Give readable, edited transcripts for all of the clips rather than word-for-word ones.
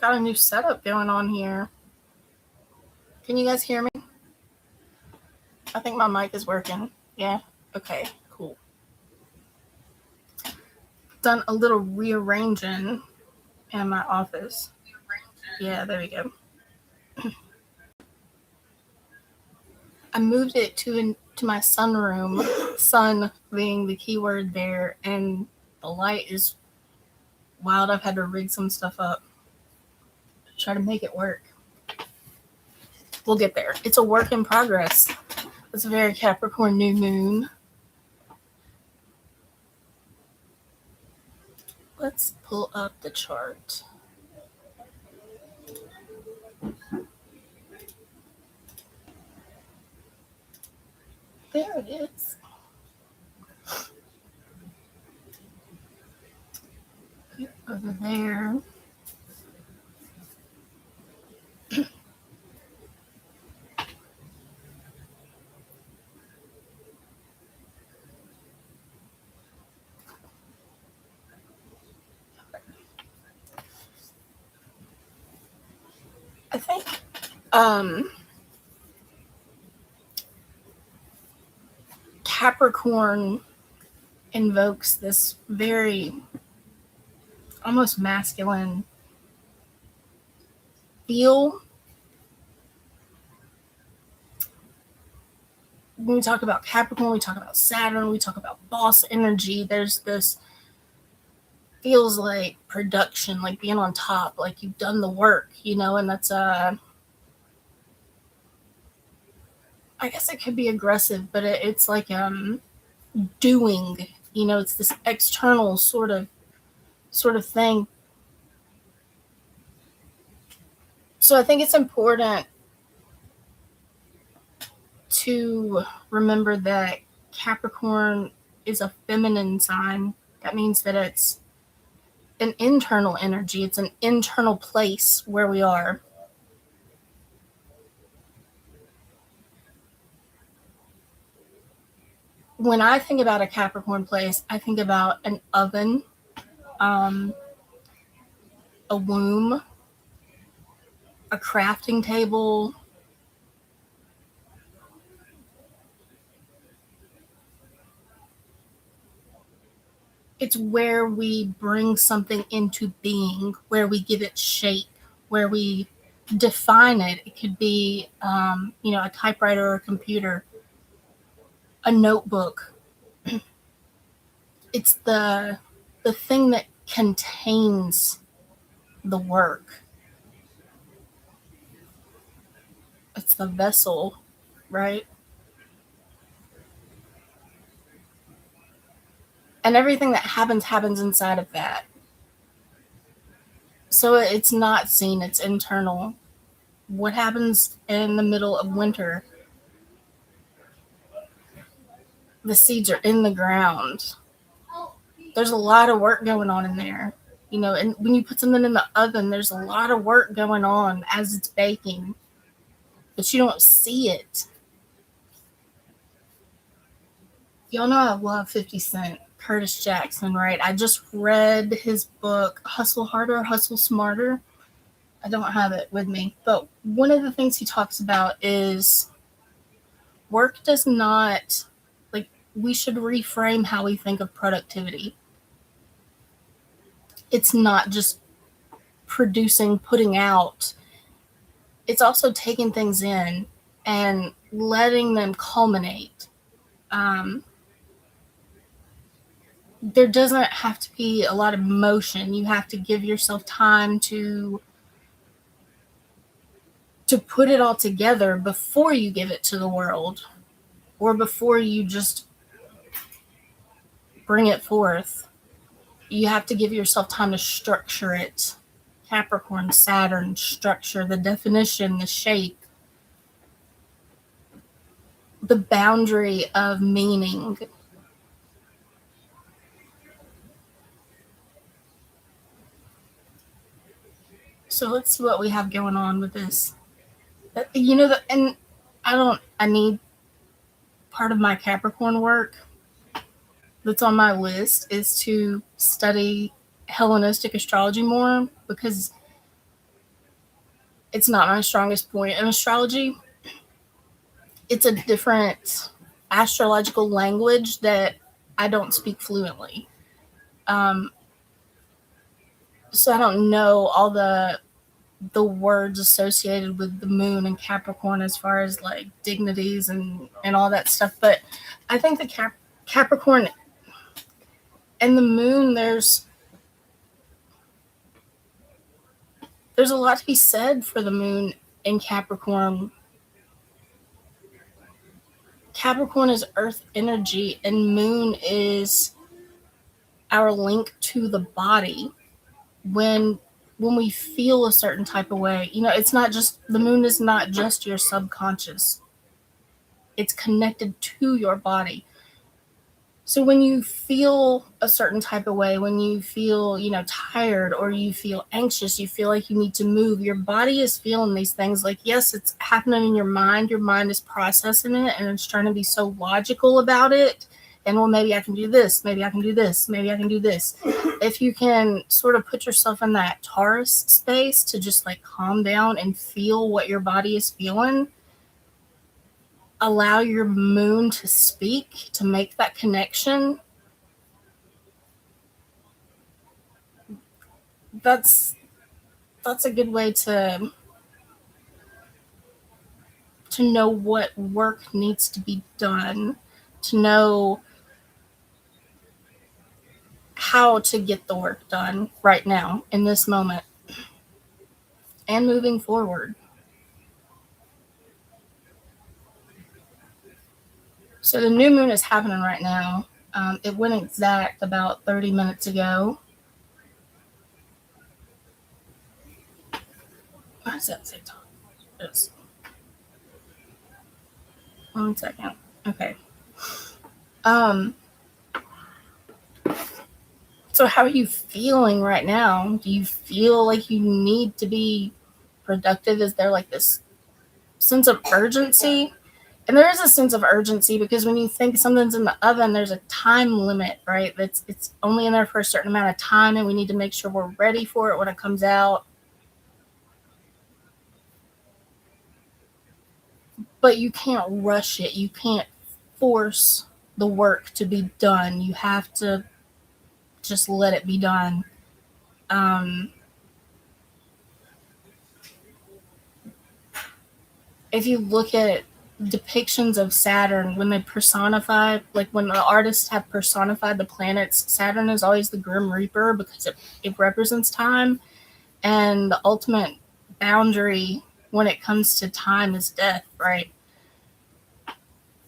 Got a new setup going on here. Can you guys hear me? I think my mic is working. Yeah? Okay, cool. Done a little rearranging in my office. Yeah, there we go. I moved it to my sunroom, sun being the key word there, and the light is wild. I've had to rig some stuff up, try to make it work. We'll get there. It's a work in progress. It's a very Capricorn new moon. Let's pull up the chart. There it is. Over there. I think Capricorn invokes this very almost masculine feel. When we talk about Capricorn, we talk about Saturn, we talk about boss energy. There's this feels like production, like being on top, like you've done the work, and that's I guess it could be aggressive, but it's like doing, it's this external sort of thing. So I think it's important to remember that Capricorn is a feminine sign. That means that it's an internal energy. It's an internal place where we are. When I think about a Capricorn place, I think about an oven, a womb, a crafting table, it's where we bring something into being, where we give it shape, where we define it. It could be, a typewriter or a computer, a notebook. It's the thing that contains the work. It's the vessel, right? And everything that happens inside of that. So it's not seen, it's internal. What happens in the middle of winter? The seeds are in the ground. There's a lot of work going on in there. And when you put something in the oven, there's a lot of work going on as it's baking, but you don't see it. Y'all know I love 50 Cent, Curtis Jackson, right? I just read his book, Hustle Harder, Hustle Smarter. I don't have it with me, but one of the things he talks about is work does not, we should reframe how we think of productivity. It's not just producing, putting out. It's also taking things in and letting them culminate. There doesn't have to be a lot of motion. You have to give yourself time to put it all together before you give it to the world, or before you just bring it forth. You have to give yourself time to structure it. Capricorn, Saturn, structure, the definition, the shape, the boundary of meaning. So let's see what we have going on with this. And I need part of my Capricorn work that's on my list is to study Hellenistic astrology more, because It's not my strongest point in astrology. It's a different astrological language that I don't speak fluently. Um, so I don't know all the words associated with the moon and Capricorn as far as like dignities and all that stuff. But I think the Capricorn and the moon, there's a lot to be said for the moon in Capricorn. Capricorn is earth energy and moon is our link to the body. When we feel a certain type of way, it's not just, the moon is not just your subconscious. It's connected to your body. So when you feel a certain type of way, when you feel, tired or you feel anxious, you feel like you need to move, your body is feeling these things. Like, yes, it's happening in your mind. Your mind is processing it and it's trying to be so logical about it. And well, maybe I can do this. Maybe I can do this. Maybe I can do this. If you can sort of put yourself in that Taurus space to just like calm down and feel what your body is feeling, allow your moon to speak, to make that connection. That's a good way to know what work needs to be done, to know how to get the work done right now in this moment and moving forward. So the new moon is happening right now. It went exact about 30 minutes ago. Why does that say time? Yes. 1 second. Okay. So how are you feeling right now? Do you feel like you need to be productive? Is there like this sense of urgency? And there is a sense of urgency because when you think something's in the oven, there's a time limit, right? It's only in there for a certain amount of time, and we need to make sure we're ready for it when it comes out. But you can't rush it. You can't force the work to be done. You have to just let it be done. If you look at depictions of Saturn, when they personify, like when the artists have personified the planets, Saturn is always the Grim Reaper because it represents time, and the ultimate boundary when it comes to time is death, right?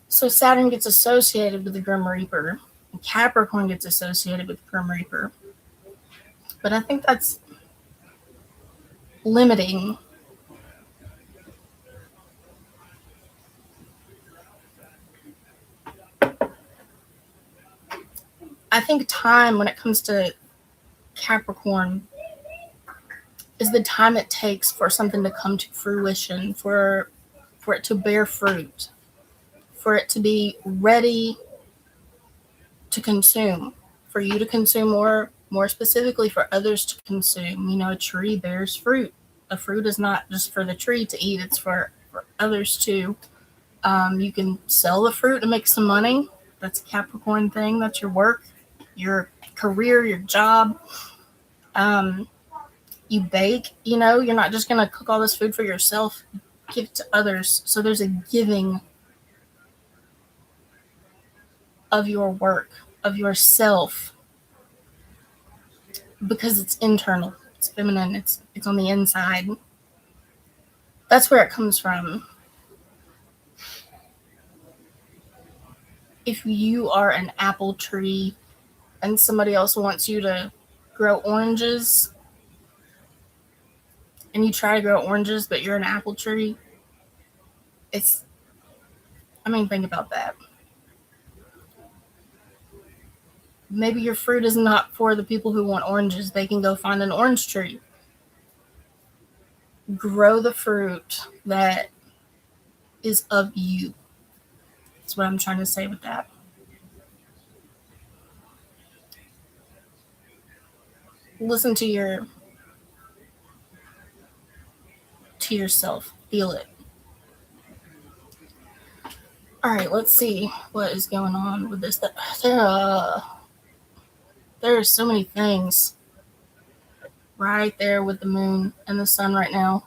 So Saturn gets associated with the Grim Reaper, and Capricorn gets associated with the Grim Reaper. But I think that's limiting. I think time, when it comes to Capricorn, is the time it takes for something to come to fruition, for it to bear fruit, for it to be ready to consume, for you to consume, or more specifically for others to consume. A tree bears fruit. A fruit is not just for the tree to eat, it's for others too. You can sell the fruit and make some money. That's a Capricorn thing. That's your work, your career, your job. You bake, you're not just going to cook all this food for yourself, give it to others. So there's a giving of your work, of yourself, because it's internal, it's feminine, it's on the inside. That's where it comes from. If you are an apple tree and somebody else wants you to grow oranges, and you try to grow oranges, but you're an apple tree, think about that. Maybe your fruit is not for the people who want oranges. They can go find an orange tree. Grow the fruit that is of you. That's what I'm trying to say with that. Listen to your to yourself. Feel it. All right, let's see what is going on with this. There are so many things right there with the moon and the sun right now.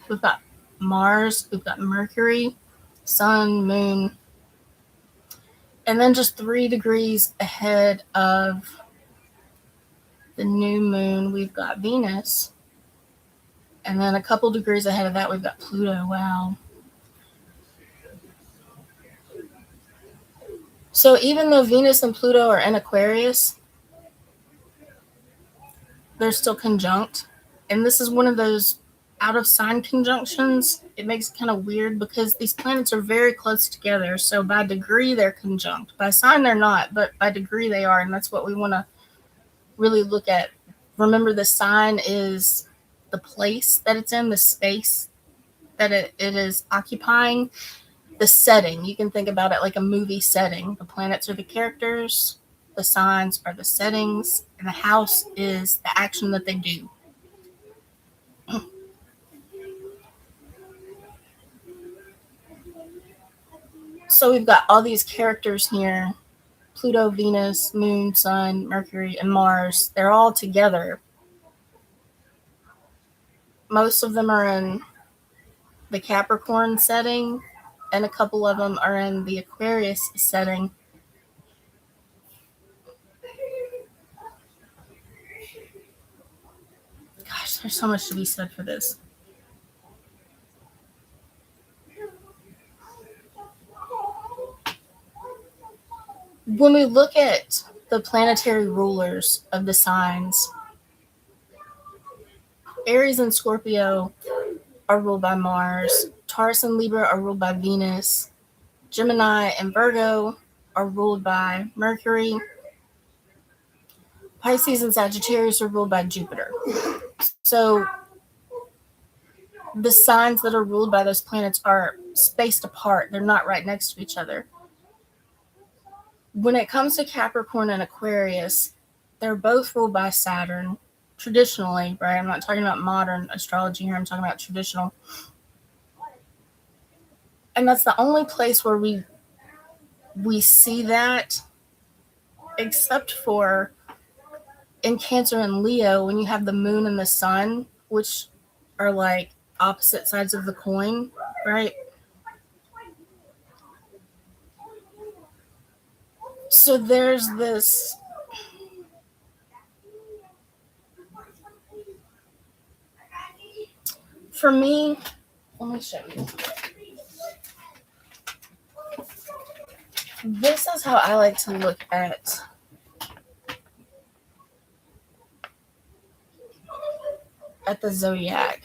We've got Mars, we've got Mercury, sun, moon, and then just 3 degrees ahead of the new moon, we've got Venus. And then a couple degrees ahead of that, we've got Pluto. Wow. So even though Venus and Pluto are in Aquarius, they're still conjunct. And this is one of those out of sign conjunctions. It makes it kind of weird because these planets are very close together. So by degree, they're conjunct. By sign, they're not, but by degree, they are. And that's what we want to really look at. Remember, the sign is the place that it's in, the space that it is occupying, the setting. You can think about it like a movie setting. The planets are the characters, the signs are the settings, and the house is the action that they do. So we've got all these characters here: Pluto, Venus, Moon, Sun, Mercury, and Mars. They're all together. Most of them are in the Capricorn setting, and a couple of them are in the Aquarius setting. Gosh, there's so much to be said for this. When we look at the planetary rulers of the signs, Aries and Scorpio are ruled by Mars. Taurus and Libra are ruled by Venus. Gemini and Virgo are ruled by Mercury. Pisces and Sagittarius are ruled by Jupiter. So the signs that are ruled by those planets are spaced apart. They're not right next to each other. When it comes to Capricorn and Aquarius, they're both ruled by Saturn, traditionally, right? I'm not talking about modern astrology here. I'm talking about traditional. And that's the only place where we see that, except for in Cancer and Leo, when you have the moon and the sun, which are like opposite sides of the coin, right? So there's this for me, let me show you. This is how I like to look at the zodiac.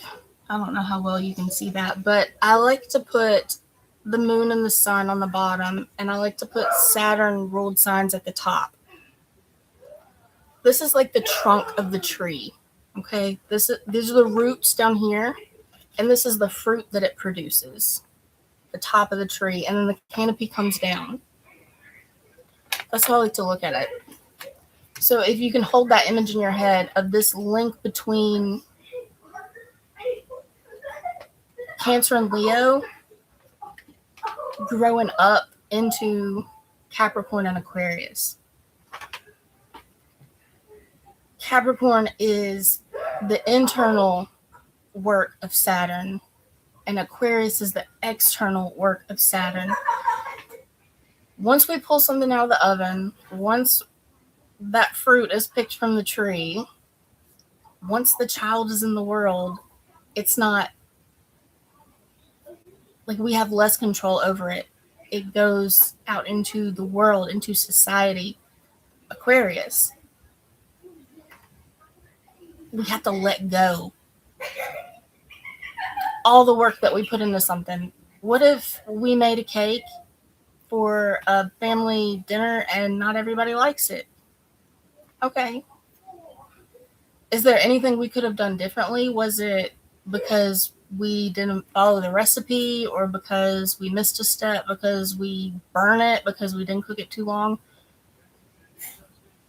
I don't know how well you can see that, but I like to put the moon and the sun on the bottom, and I like to put Saturn ruled signs at the top. This is like the trunk of the tree. Okay, these are the roots down here, and this is the fruit that it produces, the top of the tree, and then the canopy comes down. That's how I like to look at it. So if you can hold that image in your head of this link between Cancer and Leo growing up into Capricorn and Aquarius. Capricorn is the internal work of Saturn, and Aquarius is the external work of Saturn. Once we pull something out of the oven, once that fruit is picked from the tree, once the child is in the world, it's not like we have less control over it. It goes out into the world, into society. Aquarius, we have to let go. All the work that we put into something. What if we made a cake for a family dinner and not everybody likes it? Okay. Is there anything we could have done differently? Was it because we didn't follow the recipe, or because we missed a step, because we burn it, because we didn't cook it too long?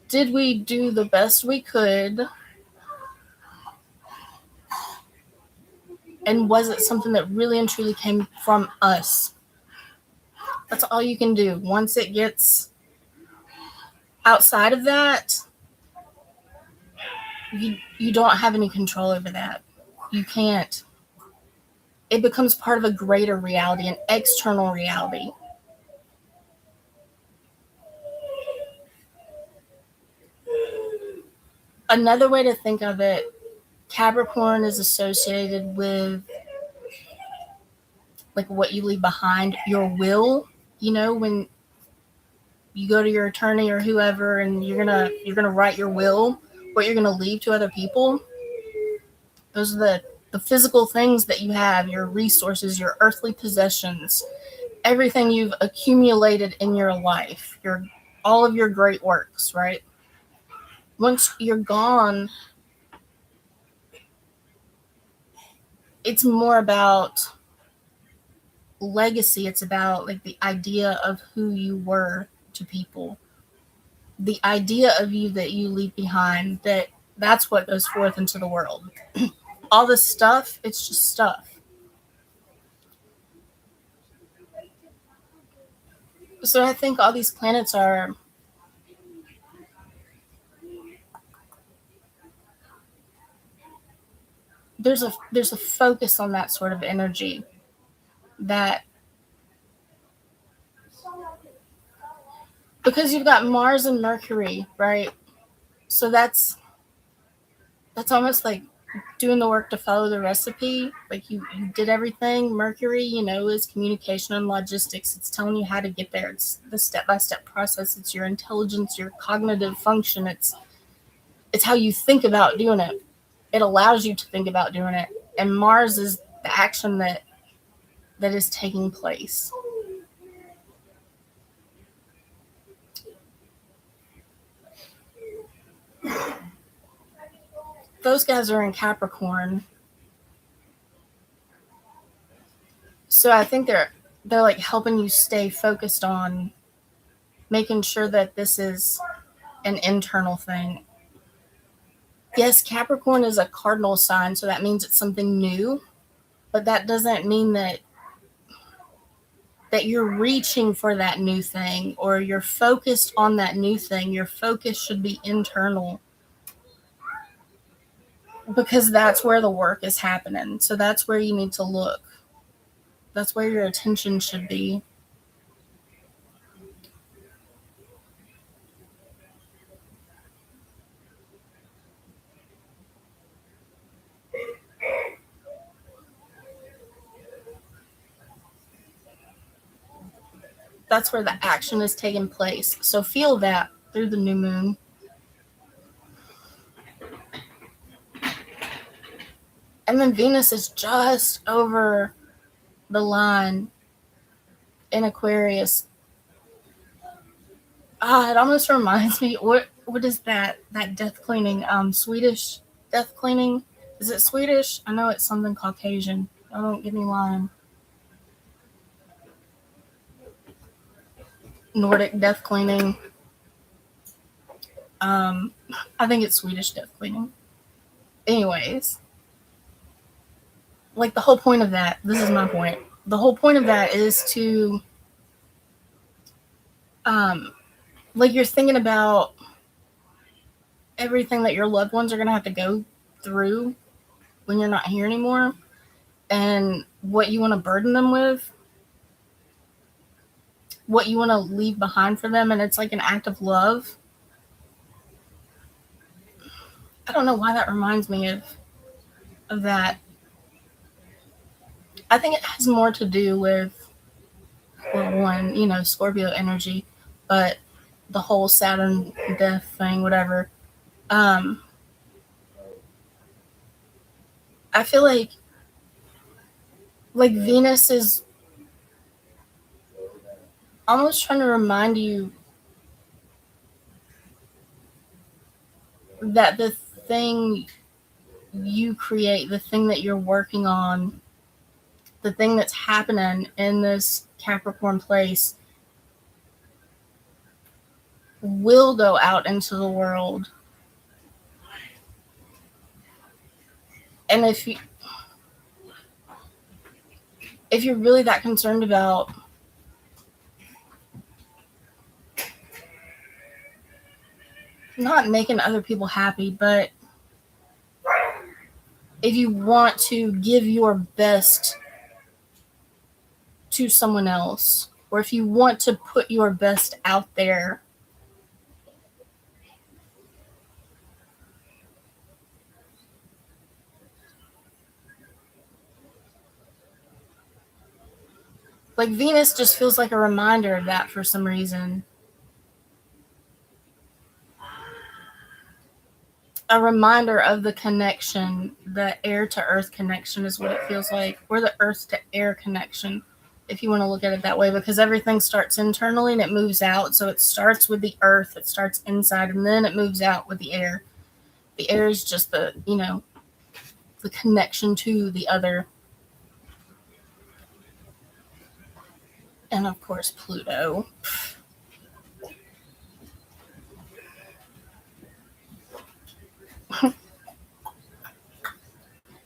did we do the best we could? And was it something that really and truly came from us? That's all you can do. Once it gets outside of that, you don't have any control over that. You can't. It becomes part of a greater reality, an external reality. Another way to think of it, Capricorn is associated with like what you leave behind, your will. You know, when you go to your attorney or whoever and you're gonna write your will, what you're gonna leave to other people. Those are the physical things that you have, your resources, your earthly possessions, everything you've accumulated in your life, your all of your great works, right? Once you're gone, it's more about legacy. It's about like the idea of who you were to people, the idea of you that you leave behind, that's what goes forth into the world. All this stuff, it's just stuff. So I think all these planets are, there's a focus on that sort of energy, that because you've got Mars and Mercury, right? So that's almost like doing the work to follow the recipe. Like you did everything. Mercury, is communication and logistics. It's telling you how to get there. It's the step-by-step process. It's your intelligence, your cognitive function. It's how you think about doing it. It allows you to think about doing it. And Mars is the action that is taking place. Those guys are in Capricorn. So I think they're like helping you stay focused on making sure that this is an internal thing. Yes, Capricorn is a cardinal sign, so that means it's something new, but that doesn't mean that you're reaching for that new thing or you're focused on that new thing. Your focus should be internal, because that's where the work is happening. So that's where you need to look. That's where your attention should be. That's where the action is taking place. So feel that through the new moon. And then Venus is just over the line in Aquarius. It almost reminds me, what is that death cleaning? Swedish death cleaning? Is it Swedish? I know it's something Caucasian. Don't get me lying. Nordic death cleaning. I think it's Swedish death cleaning. Anyways, like the whole point of that, this is my point. The whole point of that is to, like you're thinking about everything that your loved ones are going to have to go through when you're not here anymore, and what you want to burden them with, what you want to leave behind for them, and it's like an act of love. I don't know why that reminds me of that. I think it has more to do with, well, one, Scorpio energy, but the whole Saturn death thing, whatever. I feel like Venus is almost trying to remind you that the thing you create, the thing that you're working on, the thing that's happening in this Capricorn place, will go out into the world. And if you're really that concerned about not making other people happy, but if you want to give your best to someone else, or if you want to put your best out there, like Venus just feels like a reminder of that for some reason. A reminder of the connection, the air to earth connection is what it feels like, or the earth to air connection, if you want to look at it that way, because everything starts internally and it moves out. So it starts with the earth, it starts inside, and then it moves out with the air. The air is just the connection to the other. And of course, Pluto.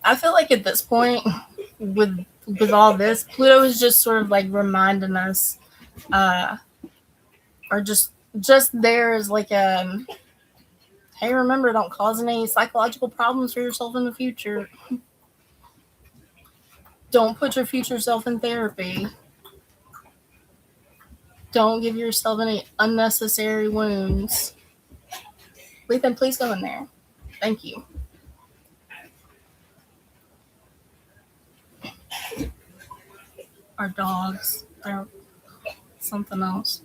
I feel like at this point, with all this, Pluto is just sort of like reminding us, or just there is like hey, remember, don't cause any psychological problems for yourself in the future. Don't put your future self in therapy. Don't give yourself any unnecessary wounds. Lethan, please go in there. Thank you. Our dogs. They're something else.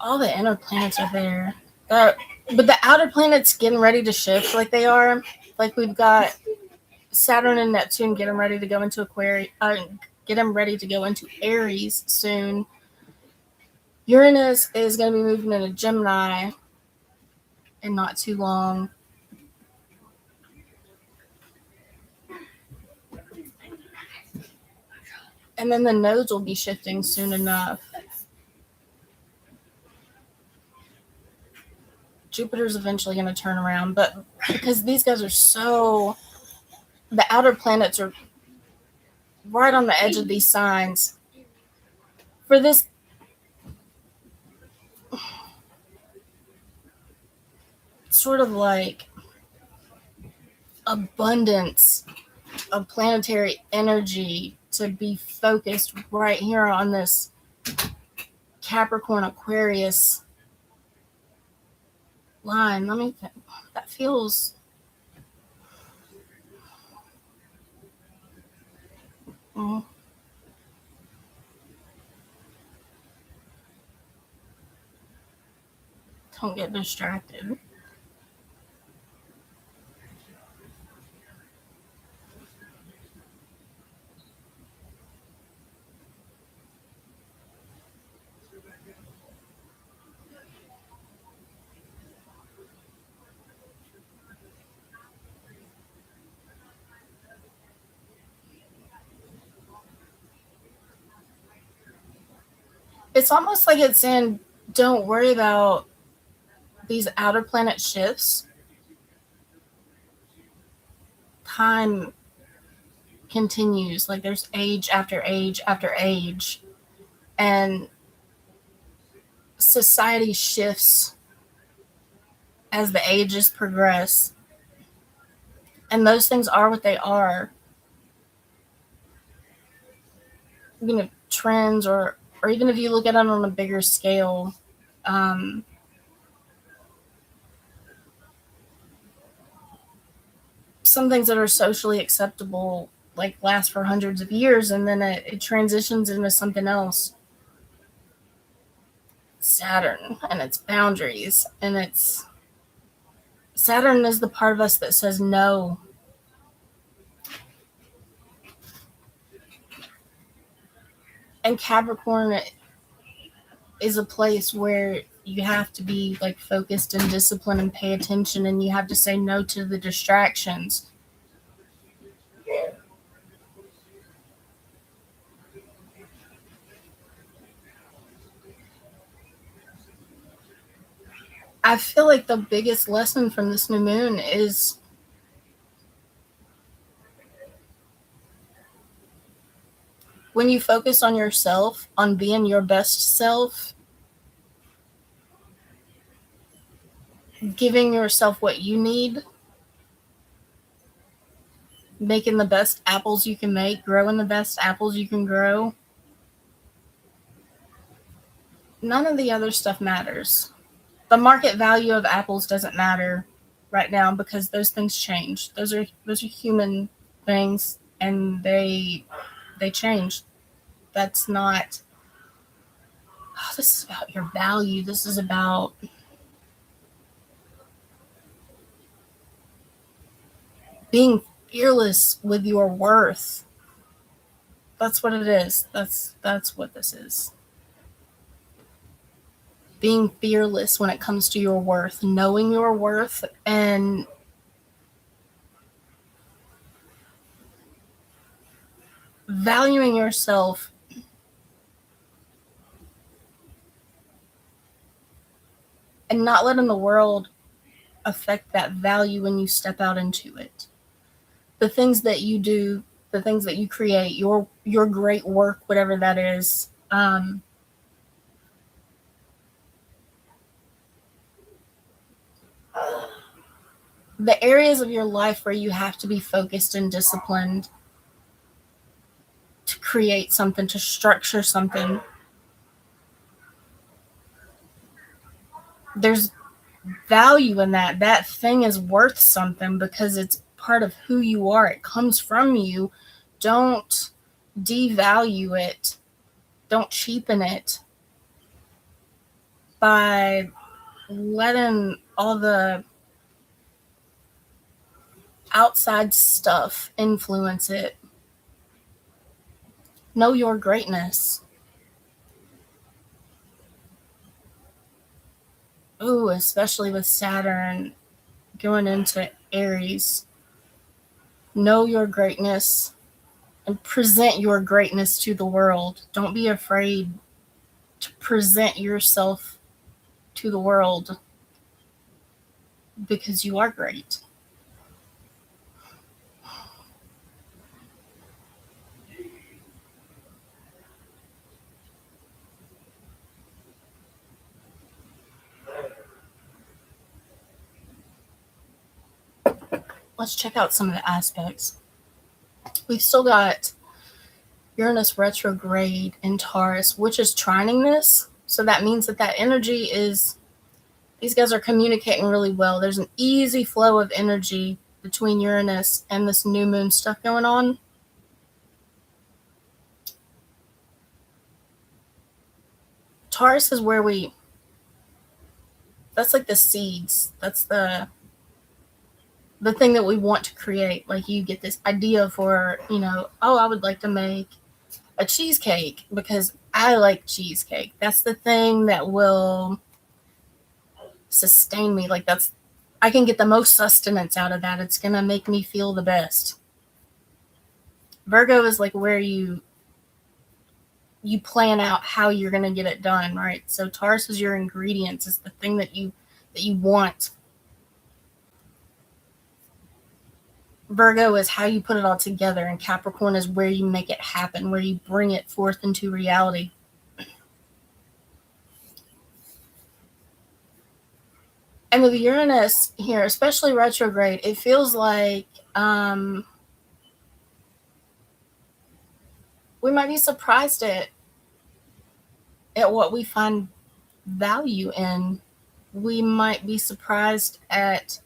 All the inner planets are there. But the outer planets getting ready to shift like they are. Like we've got Saturn and Neptune getting ready to go into Aquarius, getting ready to go into Aries soon. Uranus is going to be moving into Gemini in not too long. And then the nodes will be shifting soon enough. Jupiter's eventually going to turn around, but because these guys are so... The outer planets are right on the edge of these signs. For this... sort of like abundance of planetary energy to be focused right here on this Capricorn Aquarius line. Let me think. That feels... Don't get distracted. It's almost like it's saying, don't worry about these outer planet shifts. Time continues. Like there's age after age after age. And society shifts as the ages progress. And those things are what they are. Trends, or even if you look at it on a bigger scale, some things that are socially acceptable like last for hundreds of years, and then it transitions into something else. Saturn and its boundaries, and Saturn is the part of us that says no. And Capricorn is a place where you have to be like focused and disciplined and pay attention, and you have to say no to the distractions. I feel like the biggest lesson from this new moon is when you focus on yourself, on being your best self, giving yourself what you need, making the best apples you can make, growing the best apples you can grow, none of the other stuff matters. The market value of apples doesn't matter right now because those things change. Those are human things, and they change. That's not, oh, this is about your value. This is about being fearless with your worth. That's what it is. That's what this is. Being fearless when it comes to your worth, knowing your worth, and valuing yourself, and not letting the world affect that value when you step out into it. The things that you do, the things that you create, your great work, whatever that is, the areas of your life where you have to be focused and disciplined to create something, to structure something, there's value in that. That thing is worth something because it's part of who you are. It comes from you. Don't devalue it. Don't cheapen it by letting all the outside stuff influence it. Know your greatness. Ooh, especially with Saturn going into Aries. Know your greatness and present your greatness to the world. Don't be afraid to present yourself to the world because you are great. Let's check out some of the aspects. We've still got Uranus retrograde in Taurus, which is trining this. So that means that energy is, these guys are communicating really well. There's an easy flow of energy between Uranus and this new moon stuff going on. Taurus is where that's like the seeds. That's the thing that we want to create. Like you get this idea for, oh, I would like to make a cheesecake because I like cheesecake. That's the thing that will sustain me. Like I can get the most sustenance out of that. It's going to make me feel the best. Virgo is like where you plan out how you're going to get it done, right? So Taurus is your ingredients. It's the thing that you want. Virgo is how you put it all together, and Capricorn is where you make it happen, where you bring it forth into reality. And with Uranus here, especially retrograde, it feels like we might be surprised at what we find value in. We might be surprised at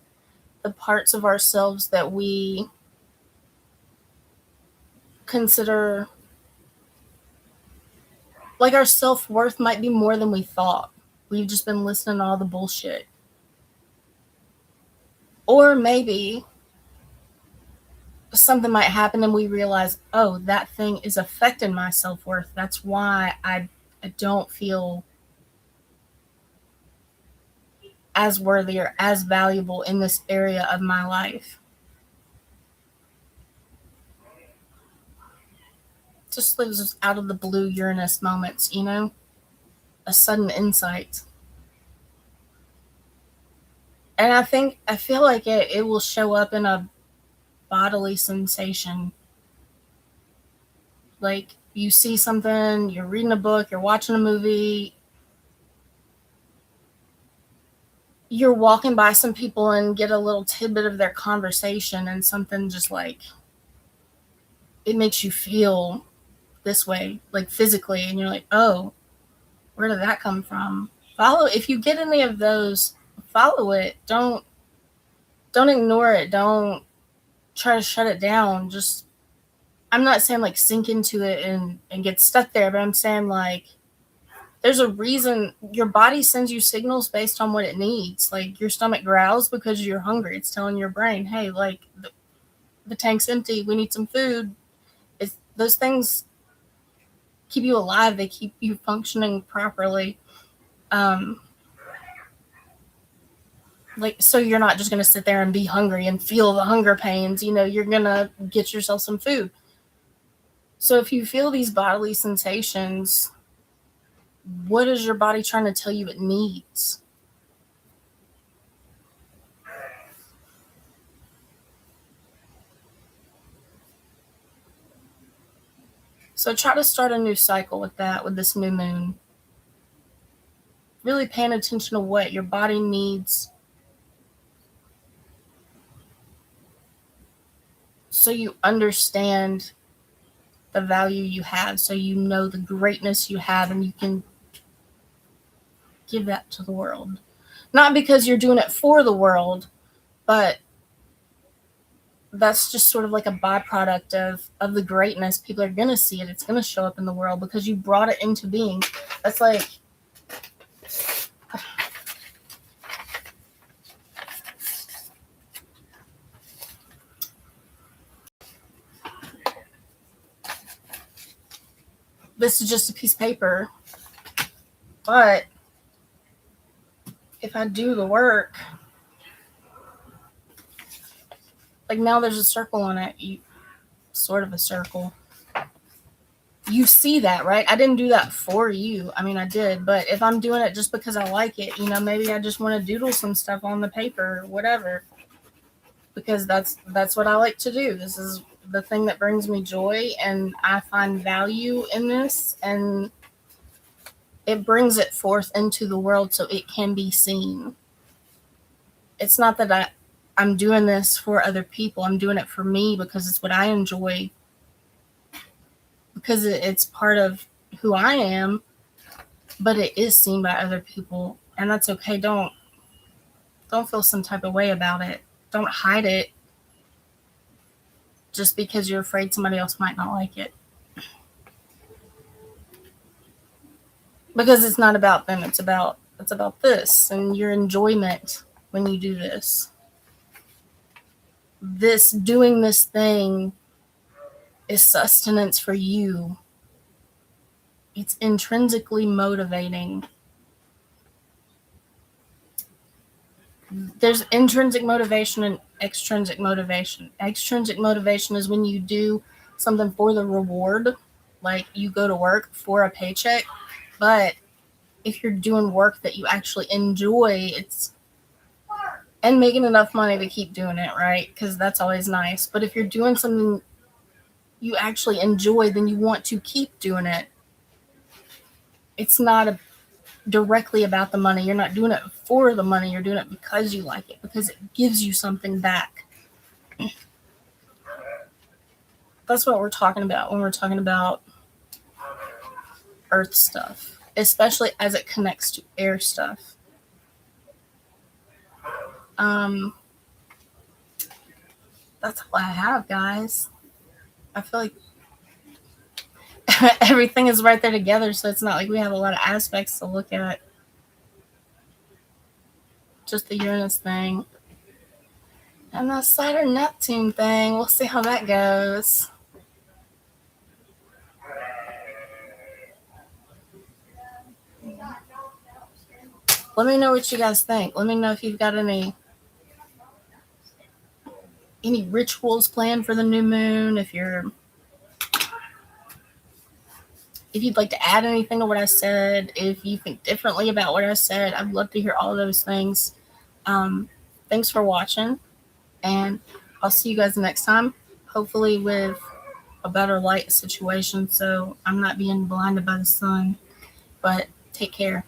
the parts of ourselves that we consider, like our self-worth might be more than we thought. We've just been listening to all the bullshit. Or maybe something might happen and we realize, oh, that thing is affecting my self-worth. That's why I don't feel as worthy or as valuable in this area of my life. Just those out of the blue Uranus moments, a sudden insight. And I feel like it will show up in a bodily sensation. Like you see something, you're reading a book, you're watching a movie, you're walking by some people and get a little tidbit of their conversation, and something just like it makes you feel this way, like physically, and you're like, oh, where did that come from? Follow, if you get any of those, follow it. Don't ignore it. Don't try to shut it down. Just, I'm not saying like sink into it and get stuck there, but I'm saying like there's a reason your body sends you signals based on what it needs. Like your stomach growls because you're hungry. It's telling your brain, hey, like the tank's empty. We need some food. Those things keep you alive. They keep you functioning properly. Um, like, so you're not just going to sit there and be hungry and feel the hunger pains. You're going to get yourself some food. So if you feel these bodily sensations, what is your body trying to tell you it needs? So try to start a new cycle with that, with this new moon. Really paying attention to what your body needs, so you understand the value you have, so you know the greatness you have, and you can give that to the world. Not because you're doing it for the world, but that's just sort of like a byproduct of the greatness. People are going to see it. It's going to show up in the world because you brought it into being. That's like, this is just a piece of paper, but if I do the work, like now there's a circle on it, sort of a circle. You see that, right? I didn't do that for you. I mean, I did, but if I'm doing it just because I like it, maybe I just want to doodle some stuff on the paper or whatever, because that's what I like to do. This is the thing that brings me joy, and I find value in this, and it brings it forth into the world so it can be seen. It's not that I'm doing this for other people. I'm doing it for me because it's what I enjoy, because it's part of who I am, but it is seen by other people, and that's okay. Don't feel some type of way about it. Don't hide it just because you're afraid somebody else might not like it. Because it's not about them, it's about this and your enjoyment when you do this. Doing this thing is sustenance for you. It's intrinsically motivating. There's intrinsic motivation and extrinsic motivation. Extrinsic motivation is when you do something for the reward, like you go to work for a paycheck. But if you're doing work that you actually enjoy, and making enough money to keep doing it, right? Because that's always nice. But if you're doing something you actually enjoy, then you want to keep doing it. It's not directly about the money. You're not doing it for the money. You're doing it because you like it, because it gives you something back. That's what we're talking about when we're talking about earth stuff, especially as it connects to air stuff. That's all I have, guys. I feel like everything is right there together, so it's not like we have a lot of aspects to look at. Just the Uranus thing. And the Saturn Neptune thing. We'll see how that goes. Let me know what you guys think. Let me know if you've got any rituals planned for the new moon. If you'd like to add anything to what I said, if you think differently about what I said, I'd love to hear all those things. thanks for watching, and I'll see you guys next time. Hopefully with a better light situation, so I'm not being blinded by the sun. But take care.